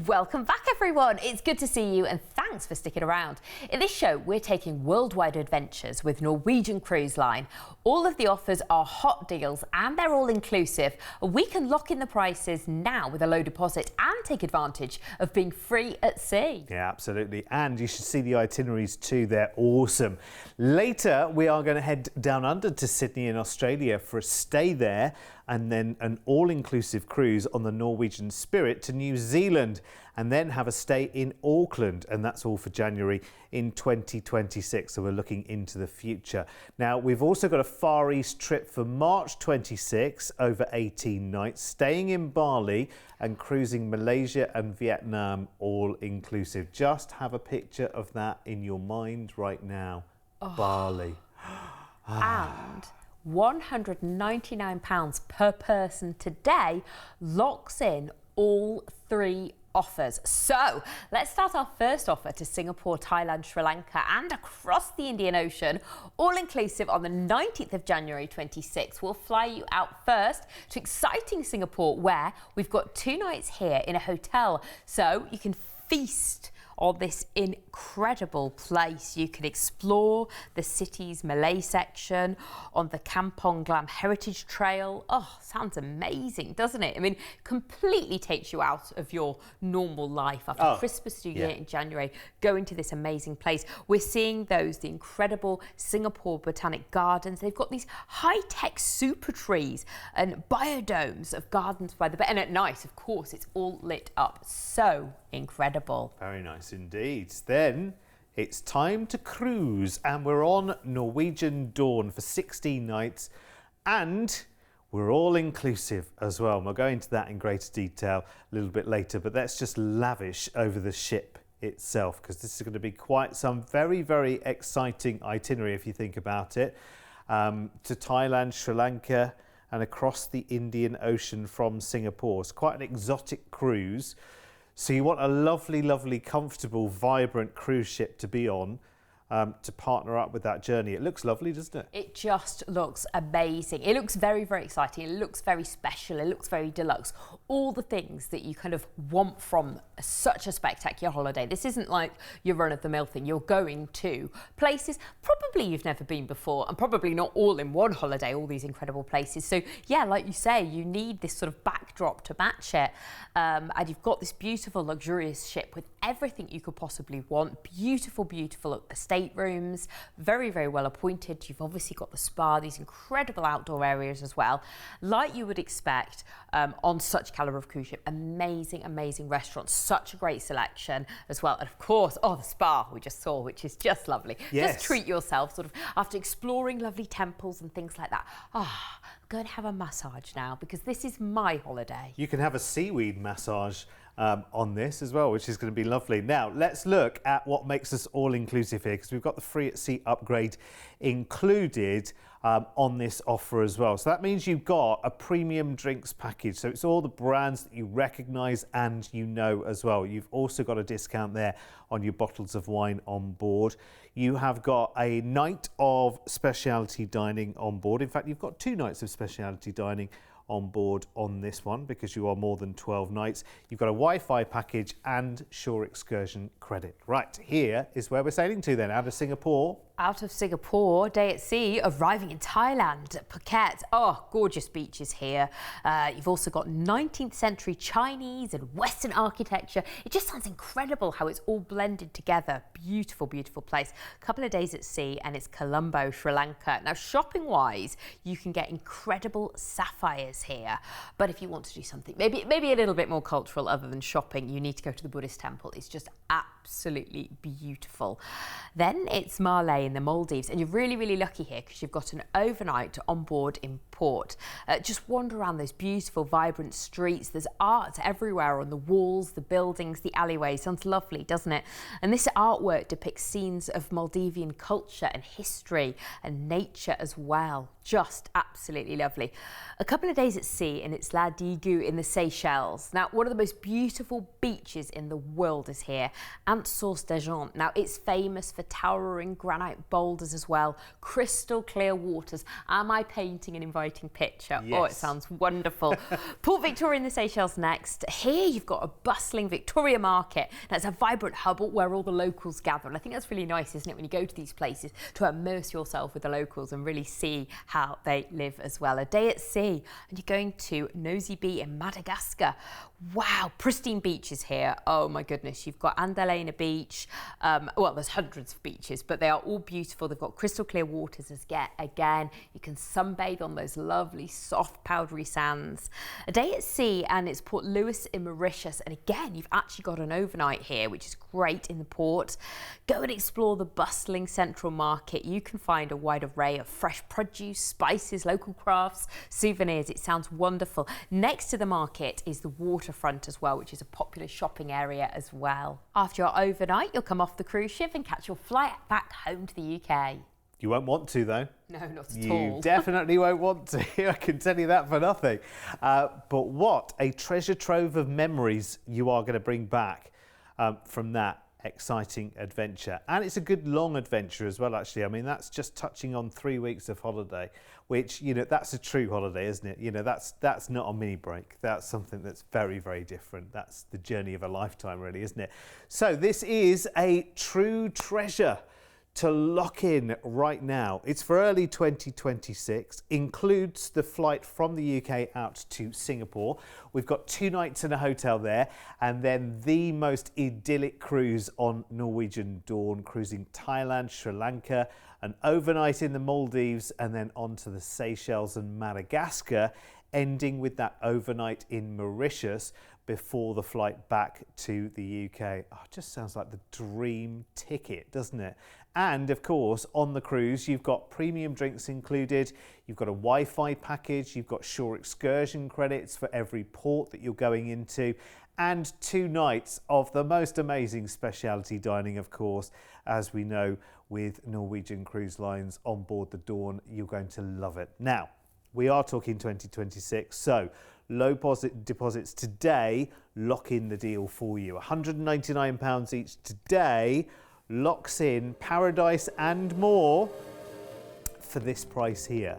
Welcome back, everyone. It's good to see you and thanks for sticking around. In this show, we're taking worldwide adventures with Norwegian Cruise Line. All of the offers are hot deals and they're all inclusive. We can lock in the prices now with a low deposit and take advantage of being free at sea. Yeah, absolutely. And you should see the itineraries too. They're awesome. Later, we are going to head down under to Sydney in Australia for a stay there and then an all-inclusive cruise on the Norwegian Spirit to New Zealand and then have a stay in Auckland, and that's all for January in 2026, so we're looking into the future. Now, we've also got a Far East trip for March 26 over 18 nights, staying in Bali and cruising Malaysia and Vietnam all-inclusive. Just have a picture of that in your mind right now. Bali. And £199 per person today locks in all three offers. So let's start our first offer to Singapore, Thailand, Sri Lanka and across the Indian Ocean, all inclusive on the 19th of January 26. We'll fly you out first to exciting Singapore, where we've got 2 nights here in a hotel, so you can feast on this incredible place. You can explore the city's Malay section on the Kampong Glam Heritage Trail. Oh, sounds amazing, doesn't it? I mean, completely takes you out of your normal life after Christmas, New Year in January, going to this amazing place. We're seeing the incredible Singapore Botanic Gardens. They've got these high-tech super trees and biodomes of gardens by the bay. And at night, of course, it's all lit up. So incredible. Very nice indeed. Then it's time to cruise, and we're on Norwegian Dawn for 16 nights and we're all inclusive as well. And we'll go into that in greater detail a little bit later, but let's just lavish over the ship itself, because this is going to be quite some very, very exciting itinerary if you think about it. To Thailand, Sri Lanka and across the Indian Ocean from Singapore. It's quite an exotic cruise. So you want a lovely, lovely, comfortable, vibrant cruise ship to be on, to partner up with that journey. It looks lovely, doesn't it? It just looks amazing. It looks very, very exciting. It looks very special. It looks very deluxe. All the things that you kind of want from such a spectacular holiday. This isn't like your run-of-the-mill thing. You're going to places probably you've never been before, and probably not all in one holiday, all these incredible places. So yeah, like you say, you need this sort of backdrop to match it. And you've got this beautiful, luxurious ship with everything you could possibly want. Beautiful, beautiful staterooms, very, very well appointed. You've obviously got the spa, these incredible outdoor areas as well, like you would expect on such calibre of cruise ship. Amazing, amazing restaurants, such a great selection as well. And of course, the spa we just saw, which is just lovely. Yes. Just treat yourself sort of after exploring lovely temples and things like that. Go and have a massage now, because this is my holiday. You can have a seaweed massage on this as well, which is going to be lovely. Now, let's look at what makes us all-inclusive here, because we've got the free at sea upgrade included on this offer as well. So that means you've got a premium drinks package. So it's all the brands that you recognise and you know as well. You've also got a discount there on your bottles of wine on board. You have got a night of speciality dining on board. In fact, you've got 2 nights of speciality dining on board on this one, because you are more than 12 nights. You've got a Wi-Fi package and shore excursion credit. Right, here is where we're sailing to then, out of Singapore. Out of Singapore, day at sea, arriving in Thailand, Phuket. Gorgeous beaches here. You've also got 19th century Chinese and Western architecture. It just sounds incredible how it's all blended together. Beautiful, beautiful place. A couple of days at sea, and it's Colombo, Sri Lanka. Now, shopping-wise, you can get incredible sapphires here. But if you want to do something maybe a little bit more cultural other than shopping, you need to go to the Buddhist temple. It's just absolutely beautiful. Then it's Malé in the Maldives, and you're really, really lucky here because you've got an overnight on board in port. Just wander around those beautiful, vibrant streets. There's art everywhere on the walls, the buildings, the alleyways. Sounds lovely, doesn't it? And this artwork depicts scenes of Maldivian culture and history and nature as well. Just absolutely lovely. A couple of days at sea and it's La Digue in the Seychelles. Now, one of the most beautiful beaches in the world is here, Source d'Argent. Now, it's famous for towering granite boulders as well, crystal clear waters. Am I painting an inviting picture? Yes. Oh, it sounds wonderful. Port Victoria in the Seychelles next. Here you've got a bustling Victoria market. Now, it's a vibrant hub where all the locals gather. And I think that's really nice, isn't it, when you go to these places, to immerse yourself with the locals and really see how they live as well. A day at sea, and you're going to Nosy Be in Madagascar. Wow, pristine beaches here. Oh my goodness, you've got Andalena Beach. Well, there's hundreds of beaches, but they are all beautiful. They've got crystal clear waters again. You can sunbathe on those lovely, soft, powdery sands. A day at sea, and it's Port Louis in Mauritius. And again, you've actually got an overnight here, which is great in the port. Go and explore the bustling central market. You can find a wide array of fresh produce, spices, local crafts, souvenirs. It sounds wonderful. Next to the market is the waterfront as well, which is a popular shopping area as well. After your overnight, you'll come off the cruise ship and catch your flight back home to the UK. You won't want to, though. No, not at all. You definitely won't want to. I can tell you that for nothing. But what a treasure trove of memories you are going to bring back from that exciting adventure. And it's a good long adventure as well, actually. I mean, that's just touching on 3 weeks of holiday, which, you know, that's a true holiday, isn't it? You know, that's not a mini break. That's something that's very, very different. That's the journey of a lifetime, really, isn't it? So this is a true treasure to lock in right now. It's for early 2026, includes the flight from the UK out to Singapore. We've got 2 nights in a hotel there, and then the most idyllic cruise on Norwegian Dawn, cruising Thailand, Sri Lanka, an overnight in the Maldives, and then on to the Seychelles and Madagascar, ending with that overnight in Mauritius before the flight back to the UK. Oh, it just sounds like the dream ticket, doesn't it? And of course, on the cruise, you've got premium drinks included, you've got a Wi-Fi package, you've got shore excursion credits for every port that you're going into, and 2 nights of the most amazing specialty dining, of course, as we know with Norwegian Cruise Lines on board the Dawn. You're going to love it. Now, we are talking 2026, so low deposits today lock in the deal for you. £199 each today locks in paradise and more for this price here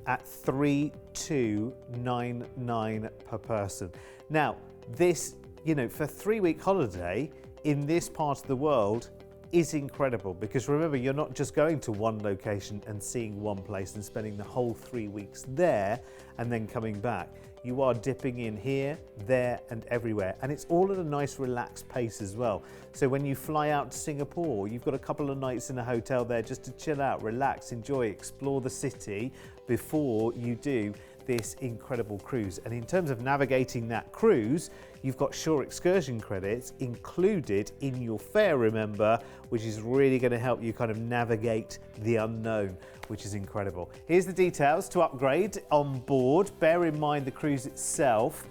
at $3,299 per person. Now, this, you know, for a 3-week holiday in this part of the world is incredible, because remember, you're not just going to one location and seeing one place and spending the whole 3 weeks there and then coming back. You are dipping in here, there and everywhere, and it's all at a nice relaxed pace as well. So when you fly out to Singapore, you've got a couple of nights in a hotel there just to chill out, relax, enjoy, explore the city before you do this incredible cruise. And in terms of navigating that cruise, you've got shore excursion credits included in your fare, remember, which is really going to help you kind of navigate the unknown, which is incredible. Here's the details to upgrade on board. Bear in mind the cruise itself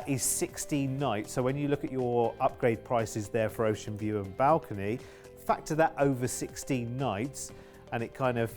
is 16 nights. So when you look at your upgrade prices there for Ocean View and Balcony, factor that over 16 nights, and it kind of,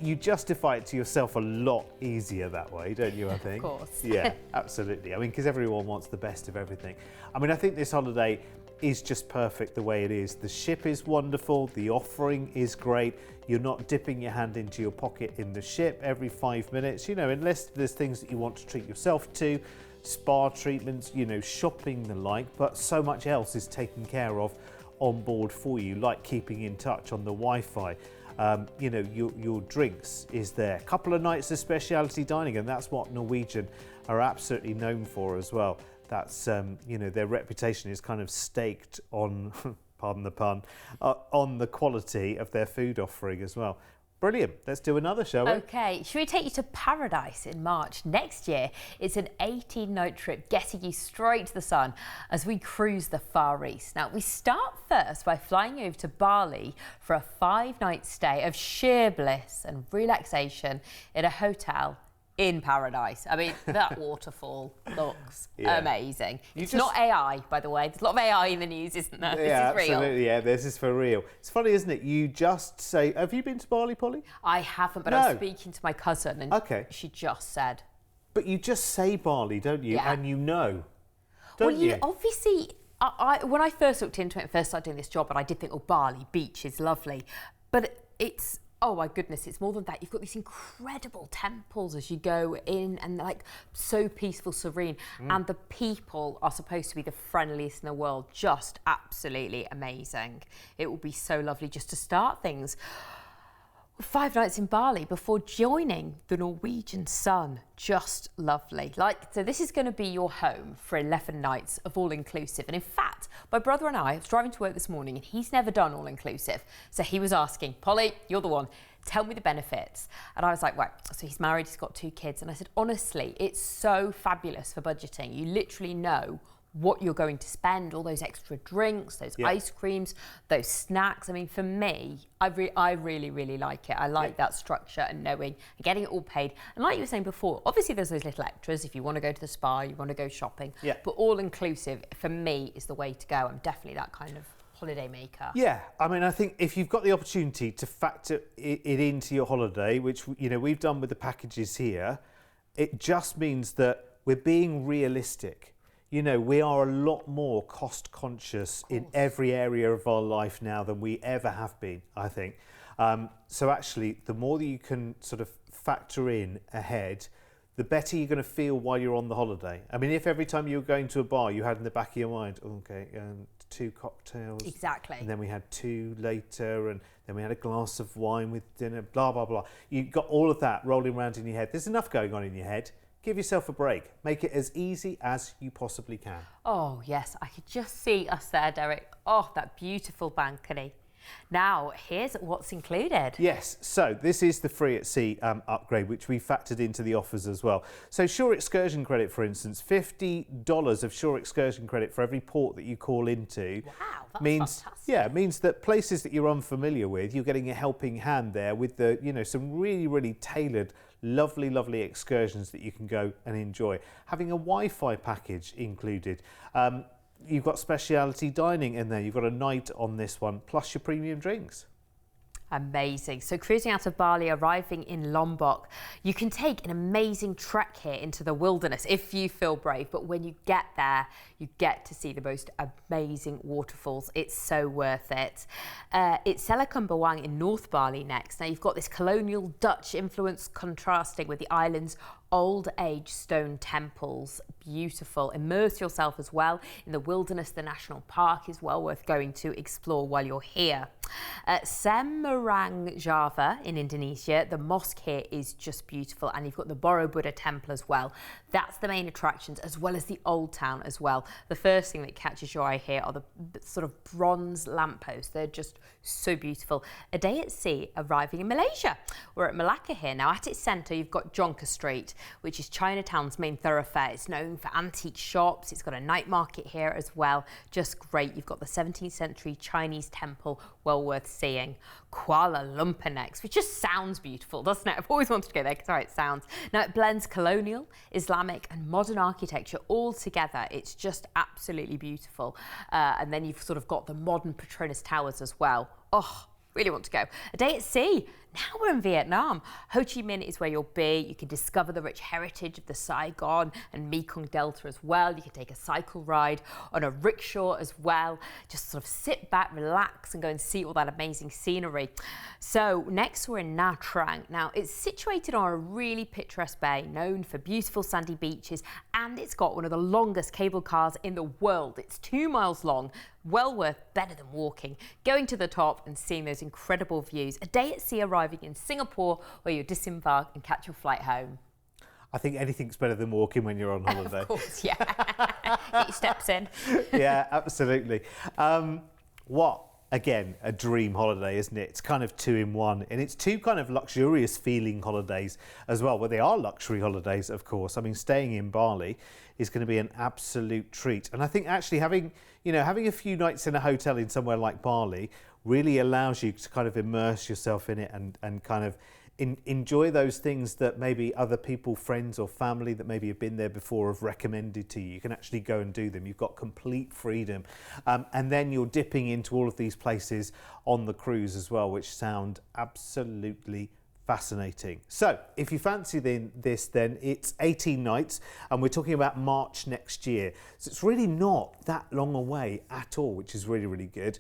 you justify it to yourself a lot easier that way, don't you, I think? Of course. Yeah, absolutely. I mean, because everyone wants the best of everything. I mean, I think this holiday is just perfect the way it is. The ship is wonderful, the offering is great. You're not dipping your hand into your pocket in the ship every 5 minutes, you know, unless there's things that you want to treat yourself to, spa treatments, you know, shopping, the like, but so much else is taken care of on board for you, like keeping in touch on the Wi-Fi. You know, your drinks is there. A couple of nights of specialty dining, and that's what Norwegian are absolutely known for as well. That's, you know, their reputation is kind of staked on, pardon the pun, on the quality of their food offering as well. Brilliant. Let's do another, shall we? Okay, should we take you to Paradise in March next year? It's an 18-night trip getting you straight to the sun as we cruise the Far East. Now, we start first by flying over to Bali for a 5-night stay of sheer bliss and relaxation in a hotel in Paradise. I mean, that waterfall looks amazing. It's not AI, by the way. There's a lot of AI in the news, isn't there? Yeah, this is real. Absolutely. Yeah, this is for real. It's funny, isn't it? You just say, have you been to Bali, Polly? I haven't, but No. I was speaking to my cousin and Okay. she just said But you just say Bali, don't you? Yeah. And you know, don't Well, you? obviously, when I first looked into it and first started doing this job, and I did think, oh, Bali beach is lovely, but it's, oh my goodness, it's more than that. You've got these incredible temples as you go in, and they're like so peaceful, serene, and the people are supposed to be the friendliest in the world. Just absolutely amazing. It will be so lovely just to start things. 5 nights in Bali before joining the Norwegian sun. Just lovely. So this is going to be your home for 11 nights of all-inclusive. And in fact, my brother and I was driving to work this morning and he's never done all-inclusive. So he was asking, Polly, you're the one, tell me the benefits. And I was like, right, so he's married, he's got 2 kids. And I said, honestly, it's so fabulous for budgeting. You literally know what you're going to spend, all those extra drinks, those ice creams, those snacks. I mean, for me, I really, really like it. I like that structure and knowing and getting it all paid. And like you were saying before, obviously there's those little extras if you want to go to the spa, you want to go shopping. Yeah. But all inclusive, for me, is the way to go. I'm definitely that kind of holiday maker. Yeah, I mean, I think if you've got the opportunity to factor it into your holiday, which, you know, we've done with the packages here, it just means that we're being realistic. You know, we are a lot more cost conscious in every area of our life now than we ever have been, I think. So actually, the more that you can sort of factor in ahead, the better you're going to feel while you're on the holiday. I mean, if every time you were going to a bar, you had in the back of your mind, okay, 2 cocktails. Exactly. And then we had 2 later, and then we had a glass of wine with dinner, blah, blah, blah. You've got all of that rolling around in your head. There's enough going on in your head. Give yourself a break. Make it as easy as you possibly can. Oh, yes, I could just see us there, Derek. Oh, that beautiful balcony. Now, here's what's included. Yes, so this is the Free at Sea upgrade, which we factored into the offers as well. So Shore Excursion credit, for instance, $50 of Shore Excursion credit for every port that you call into. Wow, that's fantastic. Yeah, means that places that you're unfamiliar with, you're getting a helping hand there with the, you know, some really, really tailored, lovely, lovely excursions that you can go and enjoy. Having a Wi-Fi package included. You've got speciality dining in there. You've got a night on this one, plus your premium drinks. Amazing. So cruising out of Bali, arriving in Lombok, you can take an amazing trek here into the wilderness if you feel brave. But when you get there, you get to see the most amazing waterfalls. It's so worth it. It's Selakan Bawang in North Bali next. Now you've got this colonial Dutch influence contrasting with the island's old age stone temples. Beautiful. Immerse yourself as well in the wilderness. The national park is well worth going to explore while you're here. Semarang, Java in Indonesia, the mosque here is just beautiful, and you've got the Borobudur temple as well. That's the main attractions, as well as the old town as well. The first thing that catches your eye here are the sort of bronze lampposts. They're just so beautiful. A day at sea, arriving in Malaysia. We're at Malacca here. Now at its centre you've got Jonker Street, which is Chinatown's main thoroughfare. It's known for antique shops. It's got a night market here as well. Just great. You've got the 17th century Chinese temple, well worth seeing. Kuala Lumpur next, which just sounds beautiful, doesn't it? I've always wanted to go there because how it sounds. Now it blends colonial, Islamic and modern architecture all together. It's just absolutely beautiful. And then you've sort of got the modern Petronas Towers as well. Oh, really want to go. A day at sea. Now we're in Vietnam. Ho Chi Minh is where you'll be. You can discover the rich heritage of the Saigon and Mekong Delta as well. You can take a cycle ride on a rickshaw as well. Just sort of sit back, relax and go and see all that amazing scenery. So next we're in Nha Trang. Now it's situated on a really picturesque bay known for beautiful sandy beaches, and it's got one of the longest cable cars in the world. It's 2 miles long. Well worth, better than walking. Going to the top and seeing those incredible views. A day at sea arriving in Singapore, where you disembark and catch your flight home. I think anything's better than walking when you're on holiday. Of course, yeah. Get your steps in. Yeah, absolutely. What? Again, a dream holiday, isn't it? It's kind of 2 in 1, and it's 2 kind of luxurious feeling holidays as well. Well, they are luxury holidays, of course. I mean, staying in Bali is going to be an absolute treat. And I think actually having a few nights in a hotel in somewhere like Bali really allows you to kind of immerse yourself in it and kind of enjoy those things that maybe other people, friends or family that maybe have been there before have recommended to you. You can actually go and do them. You've got complete freedom. And then you're dipping into all of these places on the cruise as well, which sound absolutely fascinating. So if you fancy this, then it's 18 nights and we're talking about March next year. So it's really not that long away at all, which is really, really good.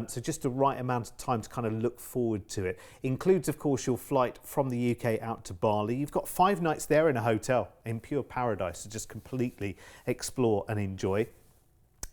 So just the right amount of time to kind of look forward to it. Includes, of course, your flight from the UK out to Bali. You've got 5 nights there in a hotel in pure paradise to just completely explore and enjoy.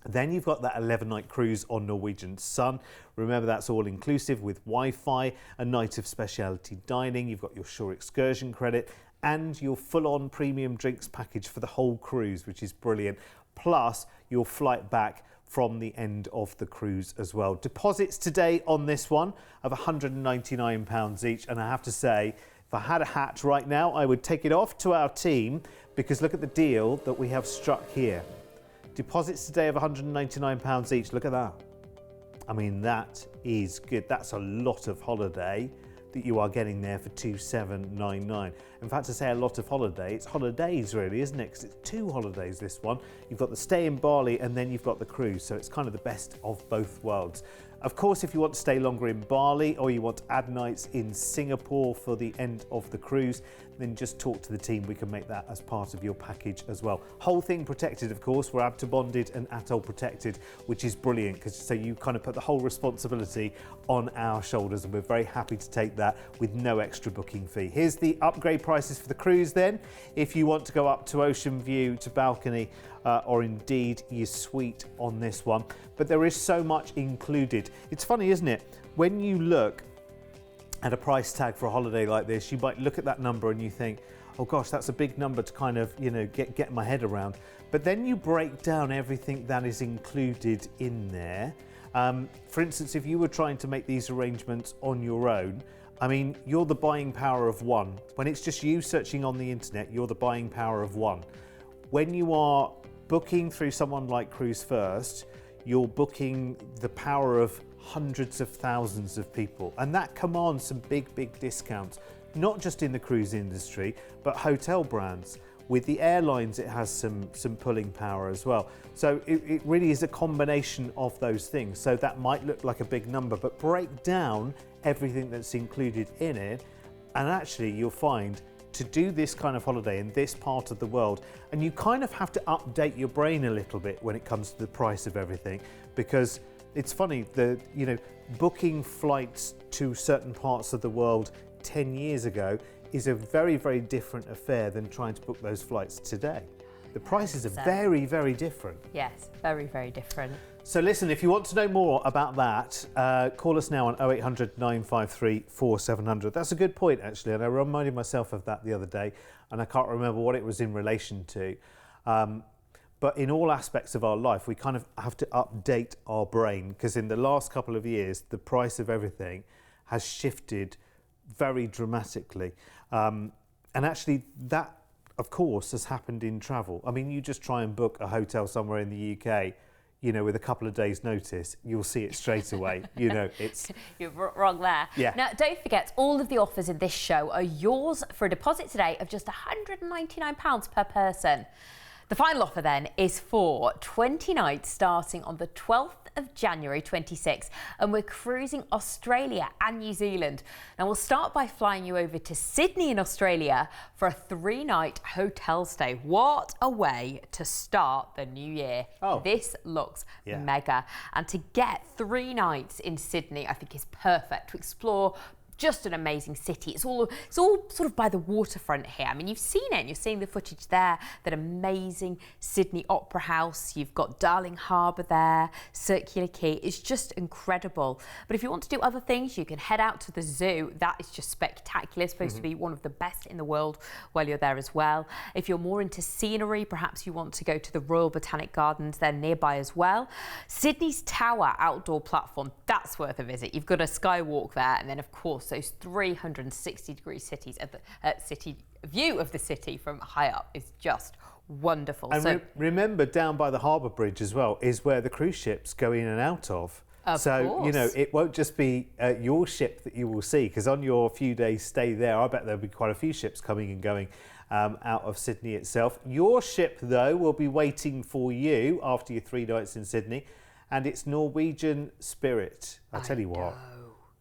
Then you've got that 11-night cruise on Norwegian Sun. Remember, that's all inclusive with Wi-Fi, a night of specialty dining. You've got your shore excursion credit and your full-on premium drinks package for the whole cruise, which is brilliant. Plus your flight back from the end of the cruise as well. Deposits today on this one of £199 each. And I have to say, if I had a hat right now, I would take it off to our team, because look at the deal that we have struck here. Deposits today of £199 each. Look at that. I mean, that is good. That's a lot of holiday that you are getting there for £2,799. In fact, to say a lot of holiday, it's holidays really, isn't it? Because it's 2 holidays, this one. You've got the stay in Bali and then you've got the cruise. So it's kind of the best of both worlds. Of course, if you want to stay longer in Bali or you want to add nights in Singapore for the end of the cruise, then just talk to the team. We can make that as part of your package as well. Whole thing protected, of course. We're ABTA bonded and ATOL protected, which is brilliant, because so you kind of put the whole responsibility on our shoulders, and we're very happy to take that with no extra booking fee. Here's the upgrade prices for the cruise then. If you want to go up to ocean view, to balcony, or indeed your suite on this one, but there is so much included. It's funny, isn't it? When you look at a price tag for a holiday like this, you might look at that number and you think, oh gosh, that's a big number to kind of, you know, get my head around. But then you break down everything that is included in there. For instance, if you were trying to make these arrangements on your own, I mean, you're the buying power of one. When it's just you searching on the internet, you're the buying power of one. When you are booking through someone like Cruise1st, you're booking the power of hundreds of thousands of people, and that commands some big discounts, not just in the cruise industry, but hotel brands. With the airlines, it has some pulling power as well. So it really is a combination of those things. So that might look like a big number, but break down everything that's included in it, and actually you'll find to do this kind of holiday in this part of the world, and you kind of have to update your brain a little bit when it comes to the price of everything, because it's funny, booking flights to certain parts of the world 10 years ago is a very different affair than trying to book those flights today. The prices are very different. Yes, very different. So listen, if you want to know more about that, call us now on 0800 953 4700. That's a good point, actually, and I reminded myself of that the other day, and I can't remember what it was in relation to. But in all aspects of our life, we kind of have to update our brain, because in the last couple of years, the price of everything has shifted very dramatically. And actually, that, of course, has happened in travel. I mean, you just try and book a hotel somewhere in the UK, you know, with a couple of days' notice, you'll see it straight away. You know, it's... You're wrong there. Yeah. Now, don't forget, all of the offers in this show are yours for a deposit today of just £199 per person. The final offer then is for 20 nights starting on the 12th of January 26, and we're cruising Australia and New Zealand. Now, we'll start by flying you over to Sydney in Australia for a 3-night hotel stay. What a way to start the new year. Oh. This looks mega. And to get 3 nights in Sydney, I think is perfect to explore just an amazing city. It's all sort of by the waterfront here. I mean, you've seen it. You're seeing the footage there. That amazing Sydney Opera House. You've got Darling Harbour there, Circular Quay. It's just incredible. But if you want to do other things, you can head out to the zoo. That is just spectacular. It's supposed to be one of the best in the world while you're there as well. If you're more into scenery, perhaps you want to go to the Royal Botanic Gardens. They're nearby as well. Sydney's Tower outdoor platform, that's worth a visit. You've got a skywalk there, and then of course those 360-degree city view of the city from high up is just wonderful. And remember, down by the harbour bridge as well is where the cruise ships go in and out of. So, course. you know, it won't just be your ship that you will see, because on your few days stay there, I bet there'll be quite a few ships coming and going out of Sydney itself. Your ship, though, will be waiting for you after your 3 nights in Sydney, and it's Norwegian Spirit. I tell you what.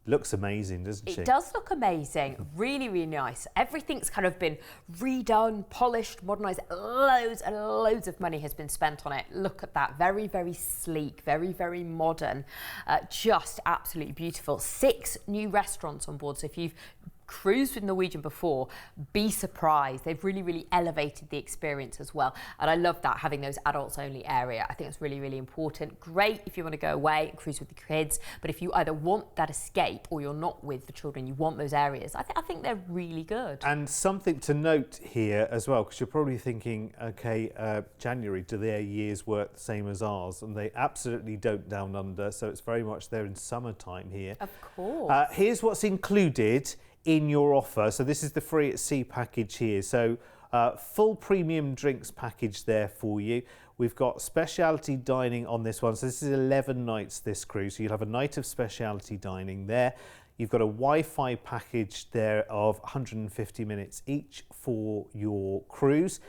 Looks amazing, doesn't she? It does look amazing. Really, really nice. Everything's kind of been redone, polished, modernised. Loads and loads of money has been spent on it. Look at that. Very, very sleek, very, very modern. Just absolutely beautiful. 6 new restaurants on board. So if you've cruised with Norwegian before, be surprised. They've really, really elevated the experience as well. And I love that, having those adults only area. I think it's really, really important. Great if you want to go away and cruise with the kids, but if you either want that escape or you're not with the children, you want those areas, I think they're really good. And something to note here as well, because you're probably thinking, okay, January, do their years work the same as ours? And they absolutely don't down under, so it's very much there in summertime here. Of course. Here's what's included in your offer. So this is the free at sea package here. So full premium drinks package there for you. We've got specialty dining on this one. So this is 11 nights this cruise. So you'll have a night of specialty dining there. You've got a Wi-Fi package there of 150 minutes each for your cruise.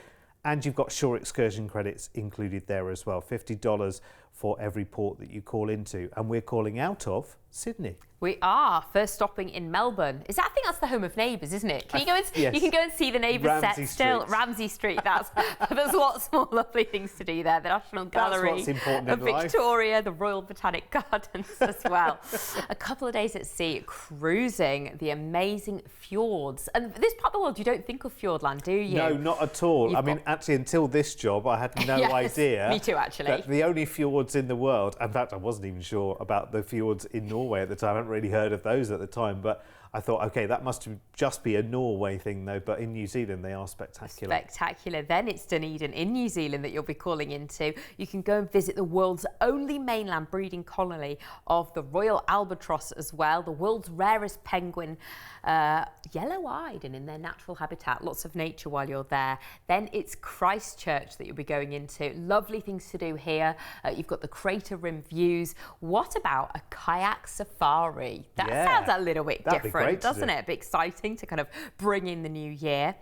And you've got shore excursion credits included there as well. $50 for every port that you call into. And we're calling out of Sydney. We are first stopping in Melbourne. I think that's the home of Neighbours, isn't it? Can you go and yes. You can go and see the Neighbours set still. Street. Ramsay Street. There's lots more lovely things to do there. The National Gallery, what's important in Victoria, life. The Royal Botanic Gardens as well. A couple of days at sea, cruising the amazing fjords. And this part of the world, you don't think of Fjordland, do you? No, not at all. I mean, actually, until this job, I had no Yes, idea. Me too, actually. That the only fjords in the world, in fact, I wasn't even sure about the fjords in Norway at the time. I hadn't really heard of those at the time, but I thought, okay, that must just be a Norway thing though, but in New Zealand they are spectacular. Spectacular. Then it's Dunedin in New Zealand that you'll be calling into. You can go and visit the world's only mainland breeding colony of the Royal Albatross as well, the world's rarest penguin, yellow-eyed and in their natural habitat. Lots of nature while you're there. Then it's Christchurch that you'll be going into. Lovely things to do here. You've got the crater rim views. What about a kayak safari? That sounds a little bit different, doesn't it? A bit exciting to kind of bring in the new year.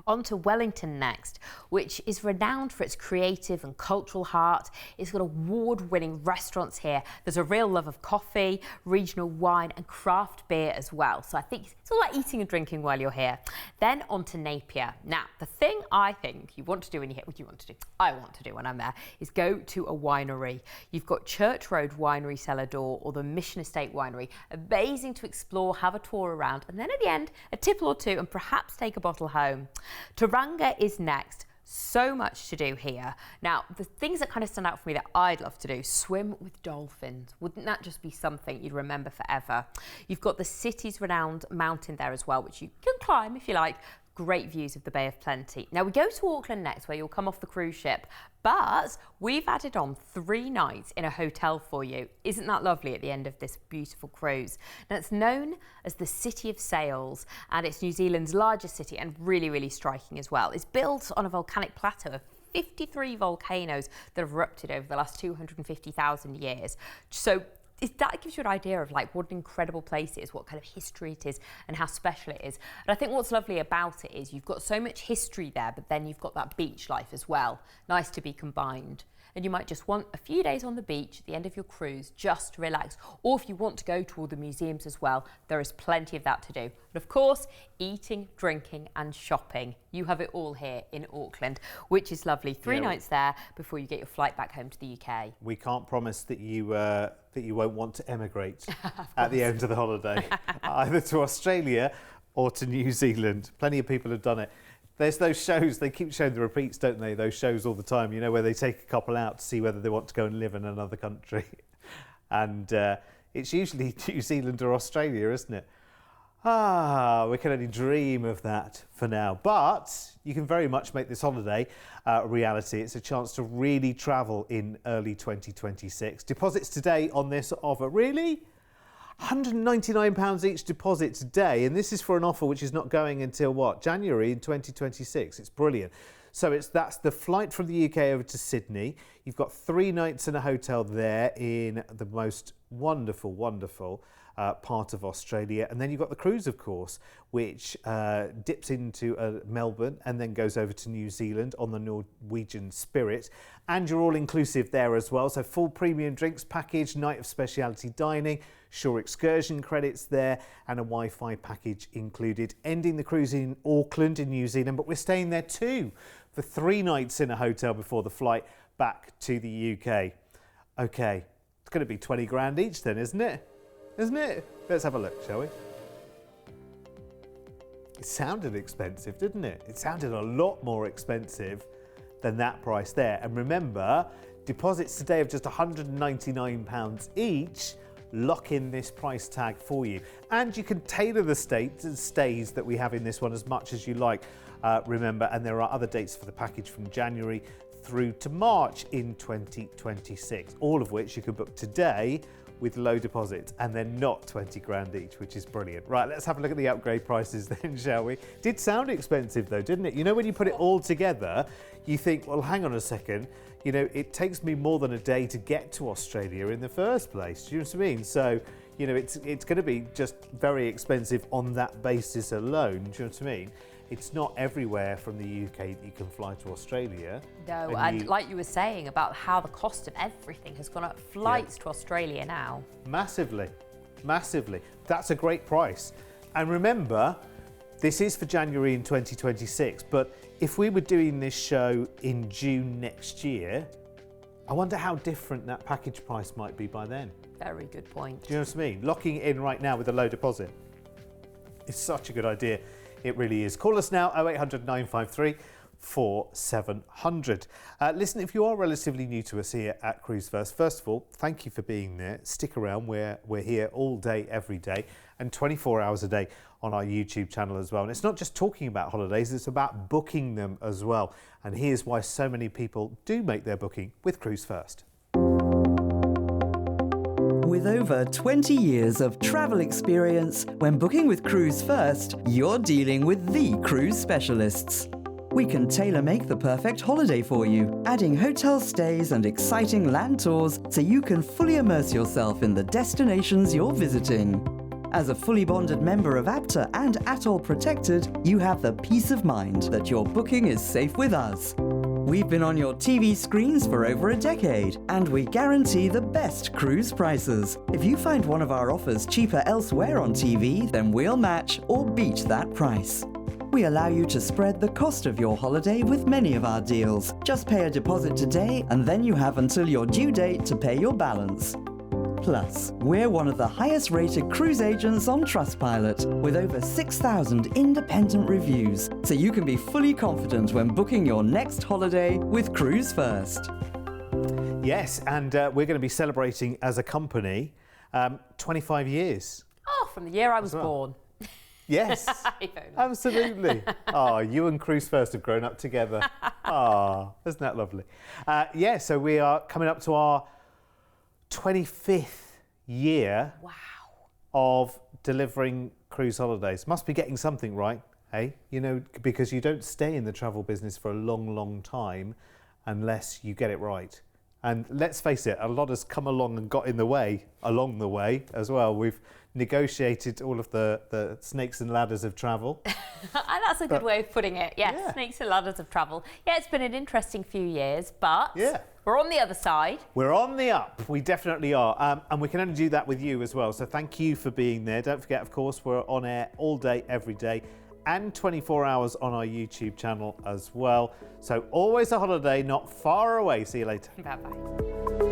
On to Wellington next, which is renowned for its creative and cultural heart. It's got award-winning restaurants here. There's a real love of coffee, regional wine and craft beer as well. So I think it's all about eating and drinking while you're here. Then on to Napier. Now, the thing I think you want to do when you're here, what do you want to do? I want to do when I'm there, is go to a winery. You've got Church Road Winery Cellar Door or the Mission Estate Winery. Amazing to explore, have a tour around, and then at the end, a tipple or two and perhaps take a bottle home. Tauranga is next. So much to do here. Now, the things that kind of stand out for me that I'd love to do, swim with dolphins. Wouldn't that just be something you'd remember forever? You've got the city's renowned mountain there as well, which you can climb if you like. Great views of the Bay of Plenty. Now we go to Auckland next, where you'll come off the cruise ship, but we've added on 3 nights in a hotel for you. Isn't that lovely at the end of this beautiful cruise? Now it's known as the City of Sails, and it's New Zealand's largest city and really, really striking as well. It's built on a volcanic plateau of 53 volcanoes that have erupted over the last 250,000 years. So that gives you an idea of like what an incredible place it is, what kind of history it is and how special it is. And I think what's lovely about it is you've got so much history there, but then you've got that beach life as well. Nice to be combined. And you might just want a few days on the beach at the end of your cruise just to relax. Or if you want to go to all the museums as well, there is plenty of that to do. But of course, eating, drinking and shopping. You have it all here in Auckland, which is lovely. 3 nights there before you get your flight back home to the UK. We can't promise that you won't want to emigrate at the end of the holiday, either to Australia or to New Zealand. Plenty of people have done it. There's those shows, they keep showing the repeats, don't they? Those shows all the time, you know, where they take a couple out to see whether they want to go and live in another country. And it's usually New Zealand or Australia, isn't it? We can only dream of that for now. But you can very much make this holiday a reality. It's a chance to really travel in early 2026. Deposits today on this offer, really? £199 each deposit today, and this is for an offer which is not going until what? January in 2026. It's brilliant. So that's the flight from the UK over to Sydney. You've got 3 nights in a hotel there in the most wonderful part of Australia. And then you've got the cruise, of course, which dips into Melbourne and then goes over to New Zealand on the Norwegian Spirit. And you're all inclusive there as well. So full premium drinks package, night of speciality dining, shore excursion credits there, and a Wi-Fi package included. Ending the cruise in Auckland in New Zealand, but we're staying there too for 3 nights in a hotel before the flight back to the UK. Okay, it's going to be 20 grand each then, isn't it? Isn't it? Let's have a look, shall we? It sounded expensive, didn't it? It sounded a lot more expensive than that price there. And remember, deposits today of just £199 each lock in this price tag for you. And you can tailor the stays that we have in this one as much as you like, remember, and there are other dates for the package from January through to March in 2026, all of which you can book today with low deposits and then not 20 grand each, which is brilliant. Right, let's have a look at the upgrade prices then, shall we? Did sound expensive though, didn't it? You know, when you put it all together, you think, well, hang on a second, you know, it takes me more than a day to get to Australia in the first place. Do you know what I mean? So, you know, it's going to be just very expensive on that basis alone. Do you know what I mean? It's not everywhere from the UK that you can fly to Australia. No, and like you were saying about how the cost of everything has gone up, flights to Australia now. Massively, massively. That's a great price. And remember, this is for January in 2026, but if we were doing this show in June next year, I wonder how different that package price might be by then. Very good point. Do you know what I mean? Locking it in right now with a low deposit is such a good idea. It really is. Call us now, 0800 953 4700. Listen, if you are relatively new to us here at Cruise1st, first of all, thank you for being there. Stick around. We're here all day, every day, and 24 hours a day on our YouTube channel as well. And it's not just talking about holidays, it's about booking them as well. And here's why so many people do make their booking with Cruise1st. With over 20 years of travel experience, when booking with Cruise1st, you're dealing with the cruise specialists. We can tailor-make the perfect holiday for you, adding hotel stays and exciting land tours so you can fully immerse yourself in the destinations you're visiting. As a fully bonded member of APTA and Atoll Protected, you have the peace of mind that your booking is safe with us. We've been on your TV screens for over a decade, and we guarantee the best cruise prices. If you find one of our offers cheaper elsewhere on TV, then we'll match or beat that price. We allow you to spread the cost of your holiday with many of our deals. Just pay a deposit today, and then you have until your due date to pay your balance. Plus, we're one of the highest rated cruise agents on Trustpilot, with over 6,000 independent reviews, so you can be fully confident when booking your next holiday with Cruise1st. Yes, and we're going to be celebrating as a company 25 years. Oh, from the year I was born. Yes, absolutely. Oh, you and Cruise1st have grown up together. Oh, isn't that lovely? Yeah, so we are coming up to our 25th year of delivering cruise holidays. Must be getting something right, eh? You know, because you don't stay in the travel business for a long, long time unless you get it right. And let's face it, a lot has come along and got in the way along the way as well. We've negotiated all of the snakes and ladders of travel. And that's a good way of putting it. Yes, yeah. Snakes and ladders of travel. Yeah, it's been an interesting few years, but we're on the other side. We're on the up. We definitely are. And we can only do that with you as well. So thank you for being there. Don't forget, of course, we're on air all day, every day, and 24 hours on our YouTube channel as well. So always a holiday not far away. See you later. Bye-bye.